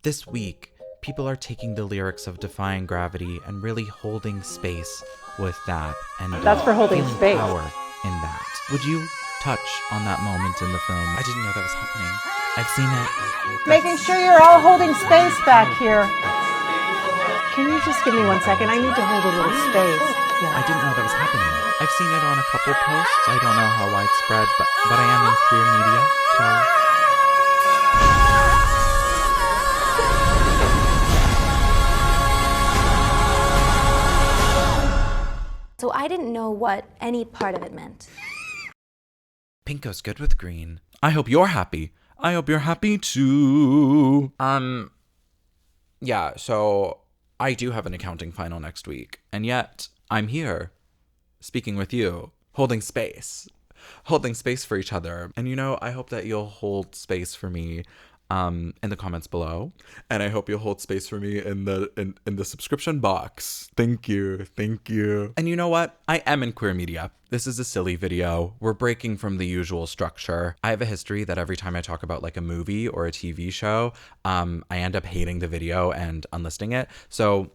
This week, people are taking the lyrics of Defying Gravity and really holding space with that. And That's for holding feeling space. power in that. Would you touch on that moment in the film? I didn't know that was happening. I've seen it. Making sure you're all holding space back here. Can you just give me 1 second? I need to hold a little space. I didn't know that was happening. I've seen it on a couple posts. I don't know how widespread, but I am in queer media, so... So I didn't know what any part of it meant. Pink goes good with green. I hope you're happy. I hope you're happy too. Yeah, so I do have an accounting final next week. And yet, I'm here, speaking with you, holding space for each other. And I hope that you'll hold space for me in the comments below. And I hope you'll hold space for me in the subscription box. Thank you. And you know what? I am in queer media. This is a silly video. We're breaking from the usual structure. I have a history that every time I talk about like a movie or a TV show, I end up hating the video and unlisting it. So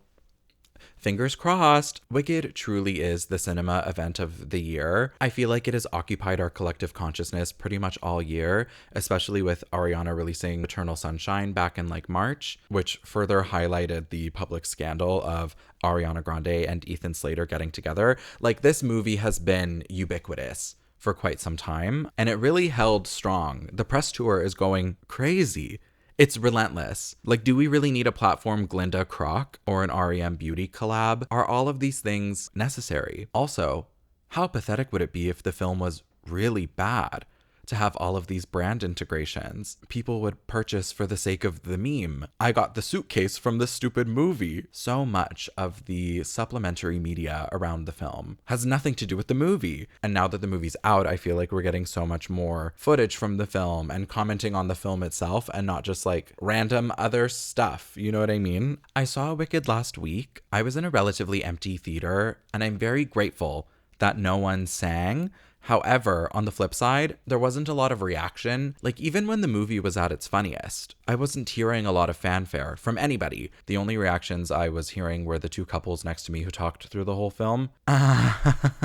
fingers crossed. Wicked truly is the cinema event of the year. I feel like it has occupied our collective consciousness pretty much all year, especially with Ariana releasing Eternal Sunshine back in like March, which further highlighted the public scandal of Ariana Grande and Ethan Slater getting together. Like, this movie has been ubiquitous for quite some time, and it really held strong. The press tour is going crazy. It's relentless. Like, do we really need a platform Glinda Croc or an REM Beauty collab? Are all of these things necessary? Also, how pathetic would it be if the film was really bad to have all of these brand integrations people would purchase for the sake of the meme? I got the suitcase from the stupid movie. So much of the supplementary media around the film has nothing to do with the movie. And now that the movie's out, I feel like we're getting so much more footage from the film and commenting on the film itself and not just like random other stuff. You know what I mean? I saw Wicked last week. I was in a relatively empty theater, and I'm very grateful that no one sang. However, on the flip side, there wasn't a lot of reaction. Like, even when the movie was at its funniest, I wasn't hearing a lot of fanfare from anybody. The only reactions I was hearing were the two couples next to me who talked through the whole film. I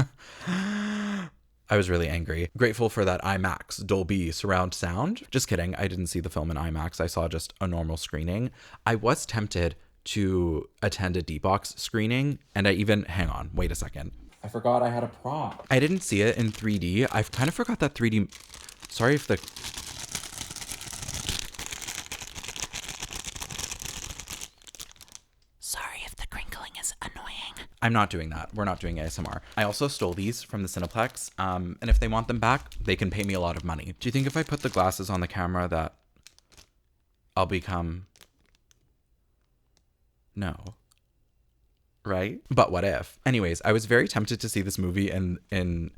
was really angry. Grateful for that IMAX Dolby surround sound. Just kidding. I didn't see the film in IMAX. I saw just a normal screening. I was tempted to attend a D-Box screening, and hang on, wait a second. I forgot I had a prop. I didn't see it in 3D. I kind of forgot that 3D... Sorry if the... Sorry if the crinkling is annoying. I'm not doing that. We're not doing ASMR. I also stole these from the Cineplex. And if they want them back, they can pay me a lot of money. Do you think if I put the glasses on the camera that I'll become... No. Right? But what if? Anyways, I was very tempted to see this movie in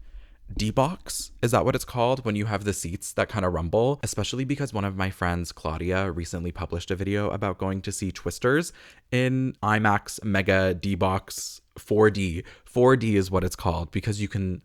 D-Box. Is that what it's called? When you have the seats that kind of rumble? Especially because one of my friends, Claudia, recently published a video about going to see Twisters in IMAX Mega D-Box 4D. 4D is what it's called because you can...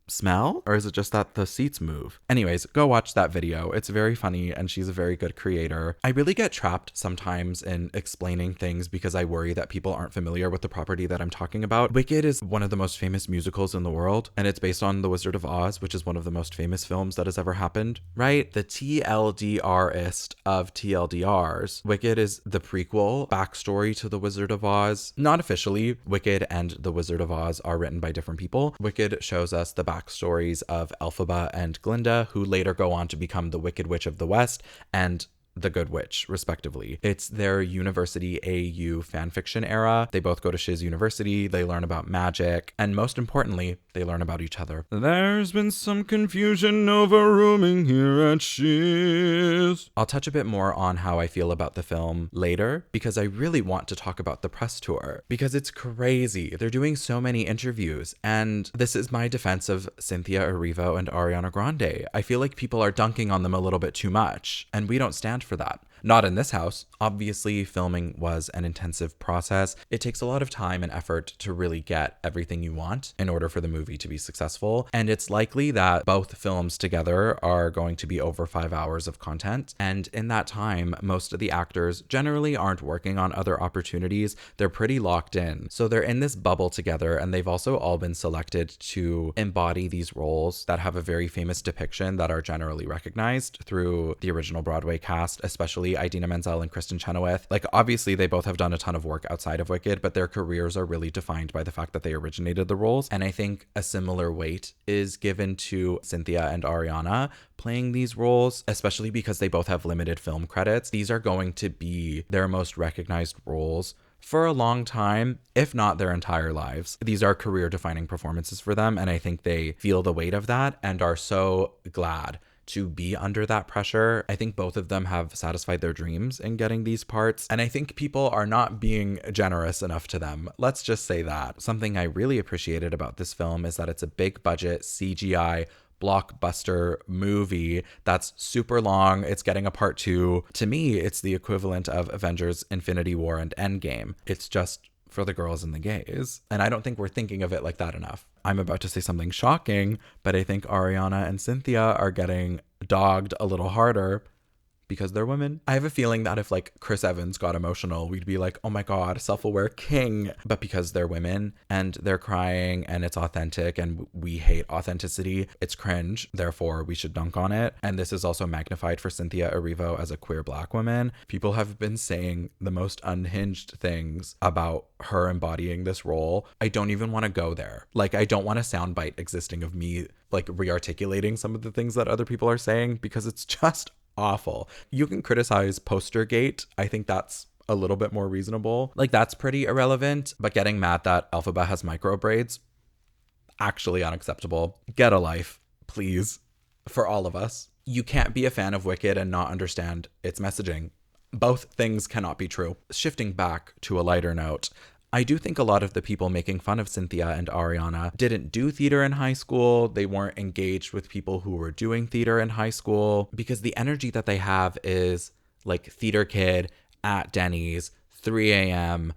smell? Or is it just that the seats move? Anyways, go watch that video. It's very funny and she's a very good creator. I really get trapped sometimes in explaining things because I worry that people aren't familiar with the property that I'm talking about. Wicked is one of the most famous musicals in the world, and it's based on The Wizard of Oz, which is one of the most famous films that has ever happened, right? The TLDR-ist of TLDRs. Wicked is the prequel backstory to The Wizard of Oz. Not officially. Wicked and The Wizard of Oz are written by different people. Wicked shows us the backstories of Elphaba and Glinda, who later go on to become the Wicked Witch of the West and the Good Witch, respectively. It's their university AU fanfiction era. They both go to Shiz University, they learn about magic, and most importantly, they learn about each other. There's been some confusion over rooming here at Shiz. I'll touch a bit more on how I feel about the film later, because I really want to talk about the press tour, because it's crazy. They're doing so many interviews, and this is my defense of Cynthia, Erivo, and Ariana Grande. I feel like people are dunking on them a little bit too much, and we don't stand for that. Not in this house. Obviously, filming was an intensive process. It takes a lot of time and effort to really get everything you want in order for the movie to be successful. And it's likely that both films together are going to be over 5 hours of content. And in that time, most of the actors generally aren't working on other opportunities. They're pretty locked in. So they're in this bubble together, and they've also all been selected to embody these roles that have a very famous depiction that are generally recognized through the original Broadway cast, especially Idina Menzel and Kristen Chenoweth. Like, obviously, they both have done a ton of work outside of Wicked, but their careers are really defined by the fact that they originated the roles. And I think a similar weight is given to Cynthia and Ariana playing these roles, especially because they both have limited film credits. These are going to be their most recognized roles for a long time, if not their entire lives. These are career-defining performances for them, and I think they feel the weight of that and are so glad to be under that pressure. I think both of them have satisfied their dreams in getting these parts, and I think people are not being generous enough to them. Let's just say that. Something I really appreciated about this film is that it's a big budget CGI blockbuster movie that's super long. It's getting a part 2. To me, it's the equivalent of Avengers Infinity War and Endgame. It's just for the girls and the gays. And I don't think we're thinking of it like that enough. I'm about to say something shocking, but I think Ariana and Cynthia are getting dogged a little harder because they're women. I have a feeling that if like Chris Evans got emotional, we'd be like, oh my God, self-aware king. But because they're women and they're crying and it's authentic and we hate authenticity, it's cringe. Therefore, we should dunk on it. And this is also magnified for Cynthia Erivo as a queer Black woman. People have been saying the most unhinged things about her embodying this role. I don't even want to go there. Like, I don't want a soundbite existing of me like re-articulating some of the things that other people are saying because it's just awful. You can criticize Postergate. I think that's a little bit more reasonable. Like, that's pretty irrelevant, but getting mad that Elphaba has micro braids, actually unacceptable. Get a life, please, for all of us. You can't be a fan of Wicked and not understand its messaging. Both things cannot be true. Shifting back to a lighter note, I do think a lot of the people making fun of Cynthia and Ariana didn't do theater in high school. They weren't engaged with people who were doing theater in high school because the energy that they have is like theater kid at Denny's, 3 a.m.,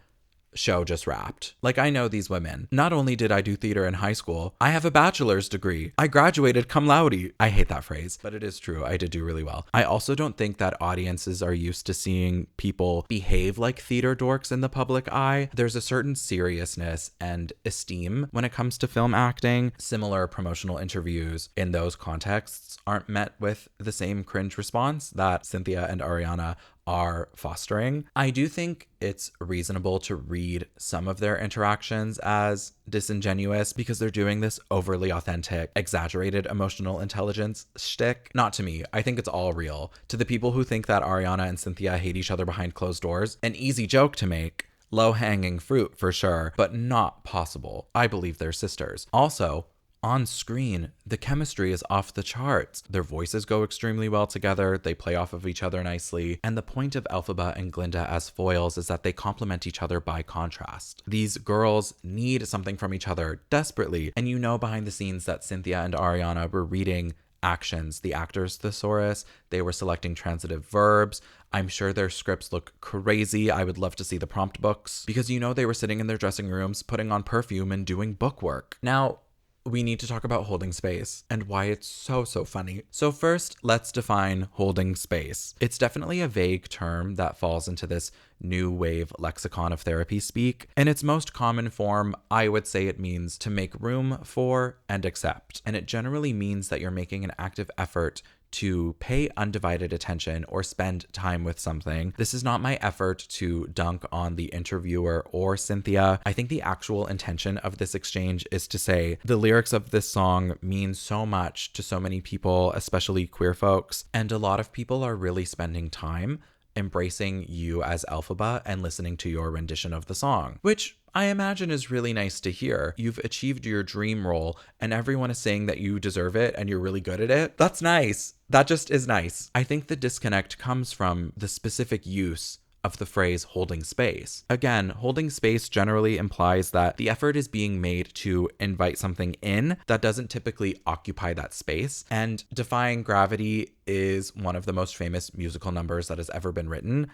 show just wrapped. Like, I know these women. Not only did I do theater in high school, I have a bachelor's degree. I graduated cum laude. I hate that phrase, but it is true. I did do really well. I also don't think that audiences are used to seeing people behave like theater dorks in the public eye. There's a certain seriousness and esteem when it comes to film acting. Similar promotional interviews in those contexts aren't met with the same cringe response that Cynthia and Ariana are fostering. I do think it's reasonable to read some of their interactions as disingenuous because they're doing this overly authentic, exaggerated emotional intelligence shtick. Not to me. I think it's all real. To the people who think that Ariana and Cynthia hate each other behind closed doors, an easy joke to make. Low-hanging fruit for sure, but not possible. I believe they're sisters. Also, on screen, the chemistry is off the charts. Their voices go extremely well together, they play off of each other nicely, and the point of Elphaba and Glinda as foils is that they complement each other by contrast. These girls need something from each other desperately, and you know behind the scenes that Cynthia and Ariana were reading actions, the actor's thesaurus, they were selecting transitive verbs. I'm sure their scripts look crazy. I would love to see the prompt books, because you know they were sitting in their dressing rooms, putting on perfume and doing bookwork. Now, we need to talk about holding space and why it's so funny. So first, let's define holding space. It's definitely a vague term that falls into this new wave lexicon of therapy speak. In its most common form, I would say it means to make room for and accept. And it generally means that you're making an active effort to pay undivided attention or spend time with something. This is not my effort to dunk on the interviewer or Cynthia. I think the actual intention of this exchange is to say the lyrics of this song mean so much to so many people, especially queer folks, and a lot of people are really spending time embracing you as Elphaba and listening to your rendition of the song, which I imagine is really nice to hear. You've achieved your dream role and everyone is saying that you deserve it and you're really good at it. That's nice. That just is nice. I think the disconnect comes from the specific use of the phrase holding space. Again, holding space generally implies that the effort is being made to invite something in that doesn't typically occupy that space. And Defying Gravity is one of the most famous musical numbers that has ever been written.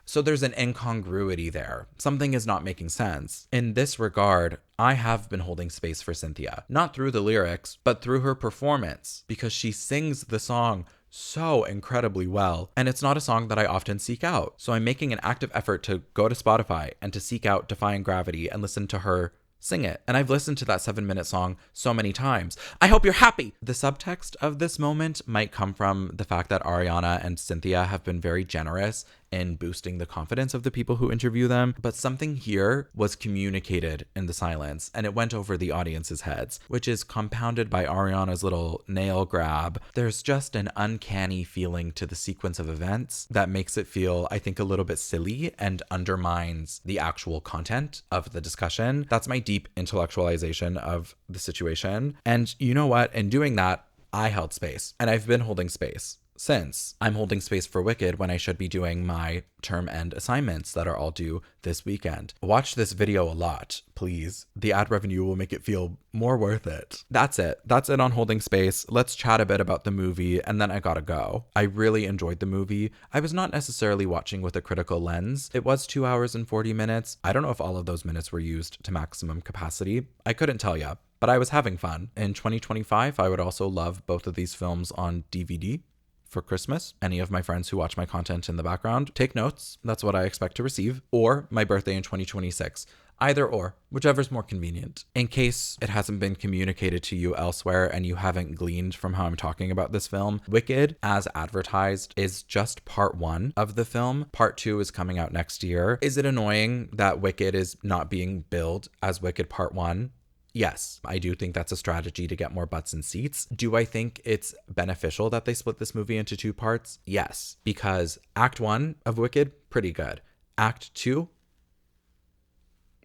So there's an incongruity there. Something is not making sense. In this regard, I have been holding space for Cynthia, not through the lyrics, but through her performance, because she sings the song so incredibly well. And it's not a song that I often seek out. So I'm making an active effort to go to Spotify and to seek out Defying Gravity and listen to her sing it. And I've listened to that 7-minute song so many times. I hope you're happy. The subtext of this moment might come from the fact that Ariana and Cynthia have been very generous in boosting the confidence of the people who interview them, but something here was communicated in the silence and it went over the audience's heads, which is compounded by Ariana's little nail grab. There's just an uncanny feeling to the sequence of events that makes it feel, I think, a little bit silly and undermines the actual content of the discussion. That's my deep intellectualization of the situation. And you know what? In doing that, I held space, and I've been holding space since. I'm holding space for Wicked when I should be doing my term end assignments that are all due this weekend. Watch this video a lot, please. The ad revenue will make it feel more worth it. That's it. That's it on holding space. Let's chat a bit about the movie, and then I gotta go. I really enjoyed the movie. I was not necessarily watching with a critical lens. It was 2 hours and 40 minutes. I don't know if all of those minutes were used to maximum capacity. I couldn't tell ya, but I was having fun. In 2025, I would also love both of these films on DVD for Christmas. Any of my friends who watch my content in the background, take notes. That's what I expect to receive. Or my birthday in 2026. Either or, whichever's more convenient. In case it hasn't been communicated to you elsewhere and you haven't gleaned from how I'm talking about this film, Wicked, as advertised, is just part 1 of the film. Part 2 is coming out next year. Is it annoying that Wicked is not being billed as Wicked Part 1? Yes, I do think that's a strategy to get more butts in seats. Do I think it's beneficial that they split this movie into 2 parts? Yes, because Act 1 of Wicked, pretty good. Act 2,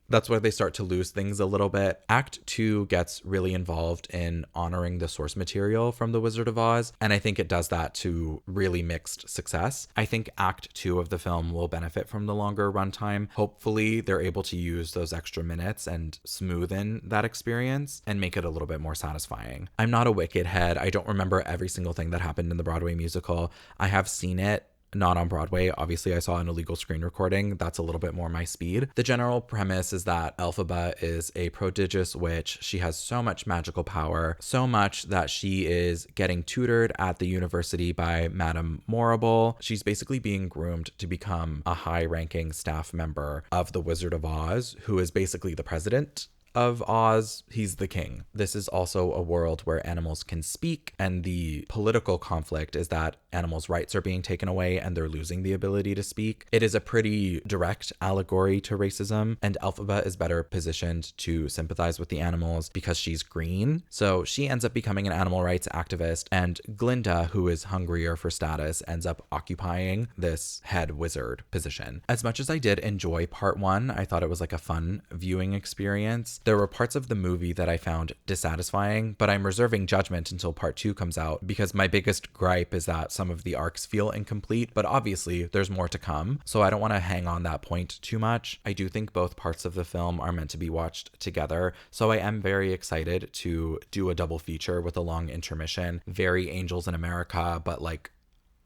that's where they start to lose things a little bit. Act 2 gets really involved in honoring the source material from The Wizard of Oz, and I think it does that to really mixed success. I think Act 2 of the film will benefit from the longer runtime. Hopefully, they're able to use those extra minutes and smoothen that experience and make it a little bit more satisfying. I'm not a Wicked head. I don't remember every single thing that happened in the Broadway musical. I have seen it. Not on Broadway. Obviously, I saw an illegal screen recording. That's a little bit more my speed. The general premise is that Elphaba is a prodigious witch. She has so much magical power, so much that she is getting tutored at the university by Madame Morrible. She's basically being groomed to become a high-ranking staff member of the Wizard of Oz, who is basically the president of Oz. He's the king. This is also a world where animals can speak, and the political conflict is that animals' rights are being taken away and they're losing the ability to speak. It is a pretty direct allegory to racism, and Elphaba is better positioned to sympathize with the animals because she's green. So she ends up becoming an animal rights activist, and Glinda, who is hungrier for status, ends up occupying this head wizard position. As much as I did enjoy part 1, I thought it was like a fun viewing experience. There were parts of the movie that I found dissatisfying, but I'm reserving judgment until part 2 comes out because my biggest gripe is that some of the arcs feel incomplete, but obviously there's more to come, so I don't want to hang on that point too much. I do think both parts of the film are meant to be watched together, so I am very excited to do a double feature with a long intermission. Very Angels in America, but like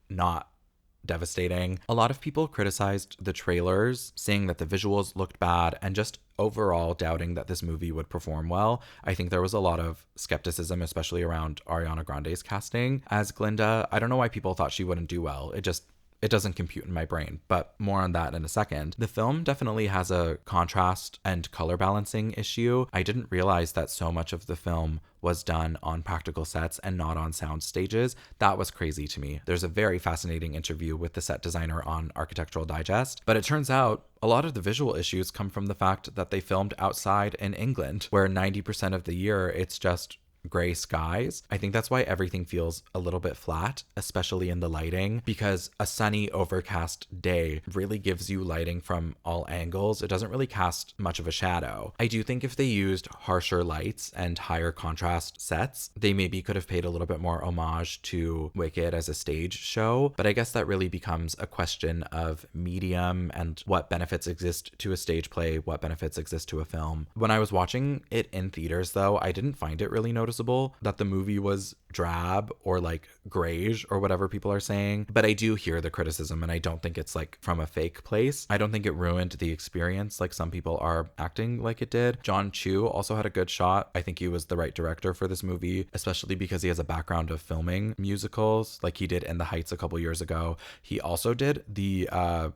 not devastating. A lot of people criticized the trailers, saying that the visuals looked bad and just overall doubting that this movie would perform well. I think there was a lot of skepticism, especially around Ariana Grande's casting as Glinda. I don't know why people thought she wouldn't do well. It doesn't compute in my brain, but more on that in a second. The film definitely has a contrast and color balancing issue. I didn't realize that so much of the film was done on practical sets and not on sound stages. That was crazy to me. There's a very fascinating interview with the set designer on Architectural Digest, but it turns out a lot of the visual issues come from the fact that they filmed outside in England, where 90% of the year it's just gray skies. I think that's why everything feels a little bit flat, especially in the lighting, because a sunny, overcast day really gives you lighting from all angles. It doesn't really cast much of a shadow. I do think if they used harsher lights and higher contrast sets, they maybe could have paid a little bit more homage to Wicked as a stage show, but I guess that really becomes a question of medium and what benefits exist to a stage play, what benefits exist to a film. When I was watching it in theaters, though, I didn't find it really noticeable that the movie was drab or like grayish or whatever people are saying, but I do hear the criticism, and I don't think it's like from a fake place. I don't think it ruined the experience like some people are acting like it did. John Chu also had a good shot. I think he was the right director for this movie, especially because he has a background of filming musicals like he did In the Heights a couple years ago. He also did the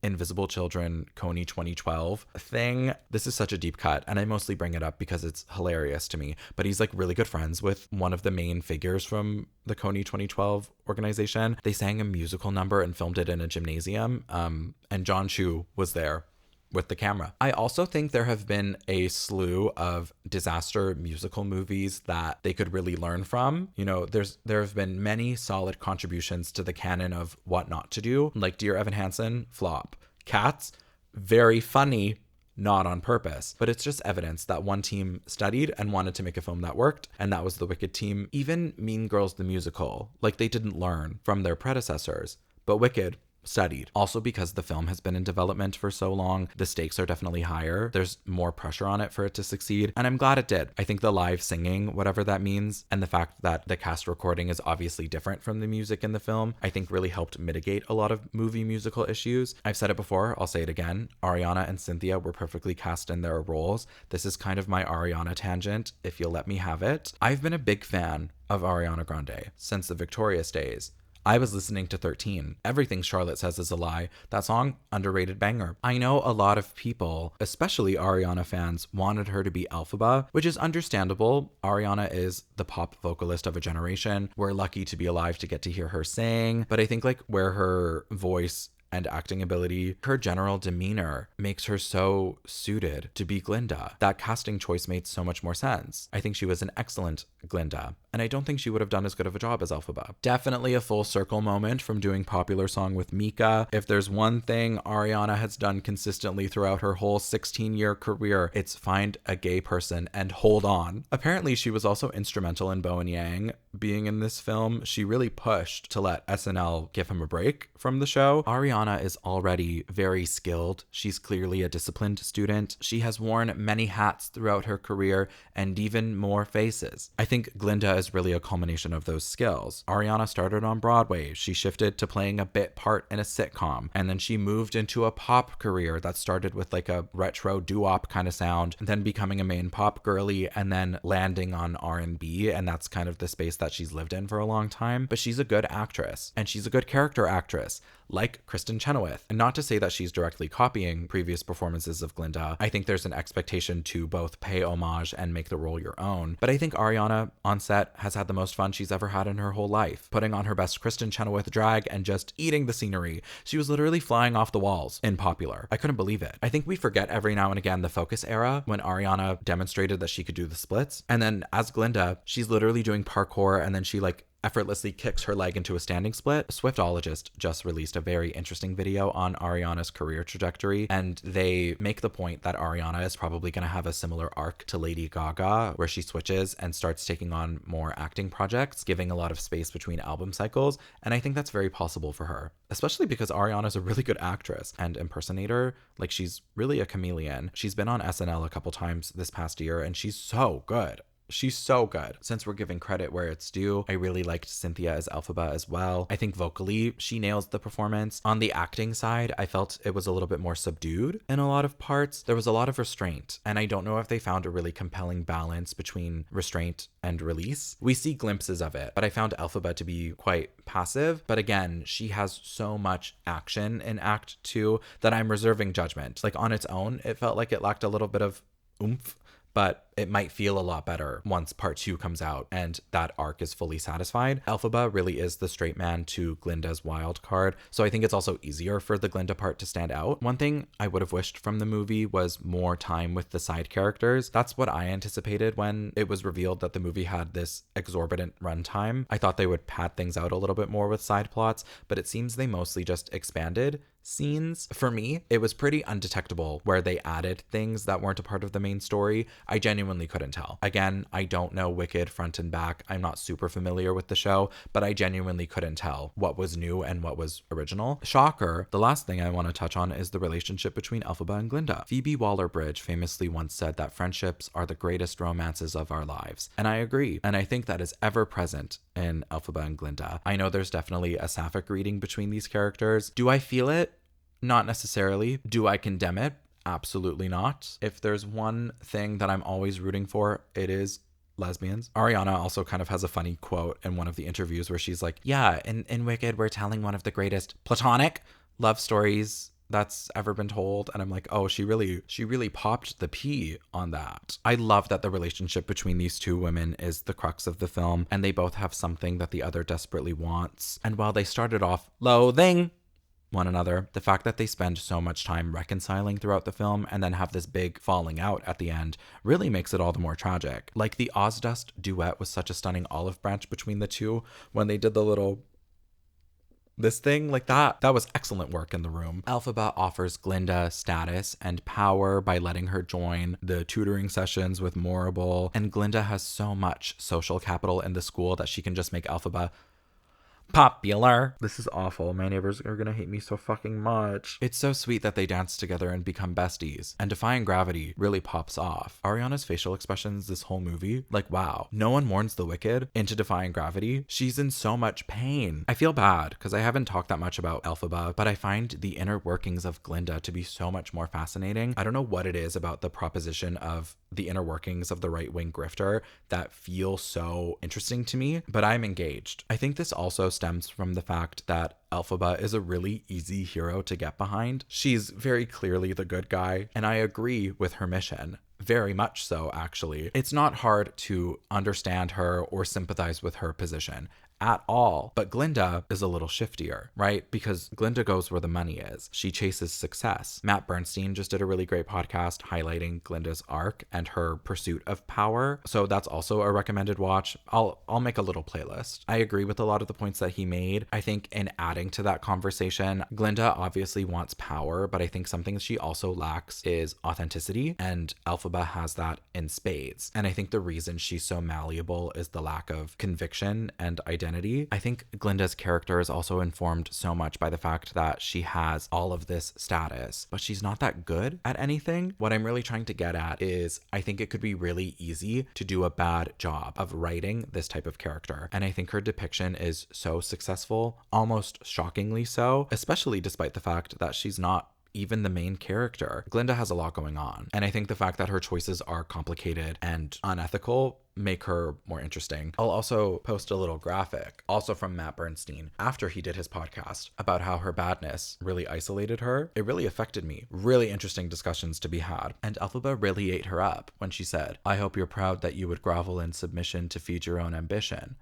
Invisible Children Coney 2012 thing. This is such a deep cut, and I mostly bring it up because it's hilarious to me, but he's like really good friends with one of the main figures from the Coney 2012 organization. They sang a musical number and filmed it in a gymnasium, and John Chu was there with the camera. I also think there have been a slew of disaster musical movies that they could really learn from. You know, there have been many solid contributions to the canon of what not to do, like Dear Evan Hansen, flop. Cats, very funny, not on purpose, but it's just evidence that one team studied and wanted to make a film that worked, and that was the Wicked team. Even Mean Girls the musical, like they didn't learn from their predecessors, but Wicked studied. Also, because the film has been in development for so long, the stakes are definitely higher. There's more pressure on it for it to succeed, and I'm glad it did. I think the live singing, whatever that means, and the fact that the cast recording is obviously different from the music in the film, I think really helped mitigate a lot of movie musical issues. I've said it before, I'll say it again. Ariana and Cynthia were perfectly cast in their roles. This is kind of my Ariana tangent, if you'll let me have it. I've been a big fan of Ariana Grande since the Victorious days. I was listening to 13. Everything Charlotte Says Is a Lie. That song, underrated banger. I know a lot of people, especially Ariana fans, wanted her to be Elphaba, which is understandable. Ariana is the pop vocalist of a generation. We're lucky to be alive to get to hear her sing, but I think like where her voice and acting ability, her general demeanor makes her so suited to be Glinda. That casting choice made so much more sense. I think she was an excellent Glinda, and I don't think she would have done as good of a job as Elphaba. Definitely a full circle moment from doing Popular Song with Mika. If there's one thing Ariana has done consistently throughout her whole 16-year career, it's find a gay person and hold on. Apparently, she was also instrumental in Bo and Yang being in this film. She really pushed to let SNL give him a break from the show. Ariana is already very skilled. She's clearly a disciplined student. She has worn many hats throughout her career and even more faces. I think Glinda is really a culmination of those skills. Ariana started on Broadway. She shifted to playing a bit part in a sitcom, and then she moved into a pop career that started with like a retro doo-wop kind of sound, then becoming a main pop girly, and then landing on R&B, and that's kind of the space that she's lived in for a long time. But she's a good actress, and she's a good character actress, like Kristen Chenoweth. And not to say that she's directly copying previous performances of Glinda. I think there's an expectation to both pay homage and make the role your own. But I think Ariana on set has had the most fun she's ever had in her whole life, putting on her best Kristen Chenoweth drag and just eating the scenery. She was literally flying off the walls in Popular. I couldn't believe it. I think we forget every now and again the Focus era when Ariana demonstrated that she could do the splits. And then as Glinda, she's literally doing parkour, and then she like effortlessly kicks her leg into a standing split. Swiftologist just released a very interesting video on Ariana's career trajectory, and they make the point that Ariana is probably going to have a similar arc to Lady Gaga, where she switches and starts taking on more acting projects, giving a lot of space between album cycles, and I think that's very possible for her, especially because Ariana's a really good actress and impersonator. Like, she's really a chameleon. She's been on SNL a couple times this past year, and she's so good. She's so good. Since we're giving credit where it's due, I really liked Cynthia as Elphaba as well. I think vocally, she nails the performance. On the acting side, I felt it was a little bit more subdued in a lot of parts. There was a lot of restraint, and I don't know if they found a really compelling balance between restraint and release. We see glimpses of it, but I found Elphaba to be quite passive. But again, she has so much action in Act 2 that I'm reserving judgment. Like, on its own, it felt like it lacked a little bit of oomph, but it might feel a lot better once part 2 comes out and that arc is fully satisfied. Elphaba really is the straight man to Glinda's wild card, so I think it's also easier for the Glinda part to stand out. One thing I would have wished from the movie was more time with the side characters. That's what I anticipated when it was revealed that the movie had this exorbitant runtime. I thought they would pad things out a little bit more with side plots, but it seems they mostly just expanded scenes. For me, it was pretty undetectable where they added things that weren't a part of the main story. I genuinely couldn't tell. Again, I don't know Wicked front and back. I'm not super familiar with the show, but I genuinely couldn't tell what was new and what was original. Shocker, the last thing I want to touch on is the relationship between Elphaba and Glinda. Phoebe Waller-Bridge famously once said that friendships are the greatest romances of our lives, and I agree, and I think that is ever present in Elphaba and Glinda. I know there's definitely a sapphic reading between these characters. Do I feel it? Not necessarily. Do I condemn it? Absolutely not. If there's one thing that I'm always rooting for, it is lesbians. Ariana also kind of has a funny quote in one of the interviews where she's like, yeah, in Wicked, we're telling one of the greatest platonic love stories that's ever been told. And I'm like, oh, she really popped the P on that. I love that the relationship between these two women is the crux of the film, and they both have something that the other desperately wants. And while they started off loathing one another, the fact that they spend so much time reconciling throughout the film and then have this big falling out at the end really makes it all the more tragic. Like, the Ozdust duet was such a stunning olive branch between the two when they did the little this thing like that was excellent work in the room. Elphaba offers Glinda status and power by letting her join the tutoring sessions with Morrible, and Glinda has so much social capital in the school that she can just make Elphaba popular. This is awful. My neighbors are gonna hate me so fucking much. It's so sweet that they dance together and become besties. And Defying Gravity really pops off. Ariana's facial expressions this whole movie, like, wow. No One Mourns the Wicked into Defying Gravity. She's in so much pain. I feel bad because I haven't talked that much about Elphaba, but I find the inner workings of Glinda to be so much more fascinating. I don't know what it is about the proposition of the inner workings of the right-wing grifter that feel so interesting to me, but I'm engaged. I think this also stems from the fact that Elphaba is a really easy hero to get behind. She's very clearly the good guy, and I agree with her mission. Very much so, actually. It's not hard to understand her or sympathize with her position at all. But Glinda is a little shiftier, right? Because Glinda goes where the money is. She chases success. Matt Bernstein just did a really great podcast highlighting Glinda's arc and her pursuit of power. So that's also a recommended watch. I'll make a little playlist. I agree with a lot of the points that he made. I think in adding to that conversation, Glinda obviously wants power, but I think something she also lacks is authenticity, and Elphaba has that in spades. And I think the reason she's so malleable is the lack of conviction and identity. I think Glinda's character is also informed so much by the fact that she has all of this status, but she's not that good at anything. What I'm really trying to get at is I think it could be really easy to do a bad job of writing this type of character. And I think her depiction is so successful, almost shockingly so, especially despite the fact that she's not even the main character. Glinda has a lot going on, and I think the fact that her choices are complicated and unethical make her more interesting. I'll also post a little graphic, also from Matt Bernstein, after he did his podcast, about how her badness really isolated her. It really affected me. Really interesting discussions to be had. And Elphaba really ate her up when she said, "I hope you're proud that you would grovel in submission to feed your own ambition."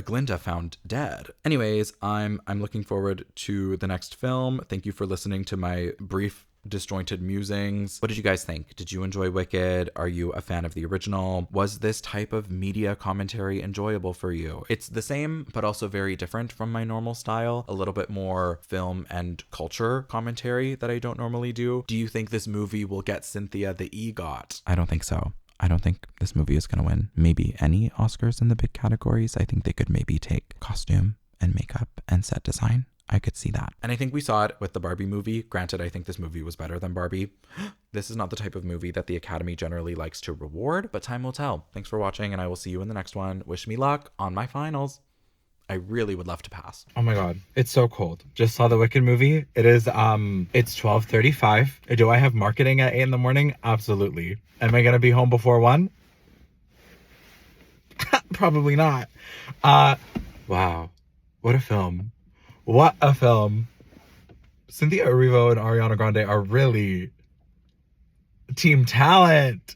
Glinda found dead. Anyways, I'm looking forward to the next film. Thank you for listening to my brief disjointed musings. What did you guys think? Did you enjoy Wicked? Are you a fan of the original? Was this type of media commentary enjoyable for you? It's the same, but also very different from my normal style. A little bit more film and culture commentary that I don't normally do. Do you think this movie will get Cynthia the EGOT? I don't think so. I don't think this movie is going to win maybe any Oscars in the big categories. I think they could maybe take costume and makeup and set design. I could see that. And I think we saw it with the Barbie movie. Granted, I think this movie was better than Barbie. This is not the type of movie that the Academy generally likes to reward, but time will tell. Thanks for watching, and I will see you in the next one. Wish me luck on my finals. I really would love to pass. Oh my god, it's so cold. Just saw the Wicked movie. It's 12:35. Do I have marketing at 8 in the morning? Absolutely. Am I gonna be home before 1? Probably not. Wow. What a film. What a film. Cynthia Erivo and Ariana Grande are really Team talent.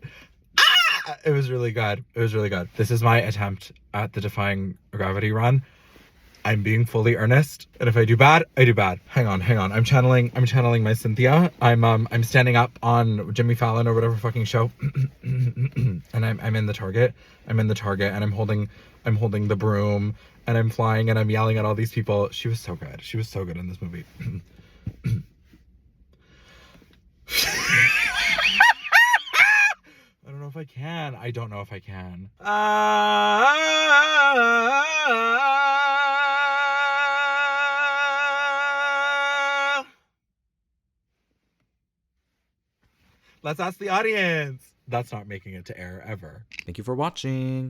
It was really good. It was really good. This is my attempt at the Defying Gravity run. I'm being fully earnest, and if I do bad, I do bad. Hang on. I'm channeling my Cynthia. I'm standing up on Jimmy Fallon or whatever fucking show, and I'm in the Target. I'm in the Target, and I'm holding the broom, and I'm flying, and I'm yelling at all these people. She was so good. She was so good in this movie. I don't know if I can. I don't know if I can. Let's ask the audience. That's not making it to air ever. Thank you for watching.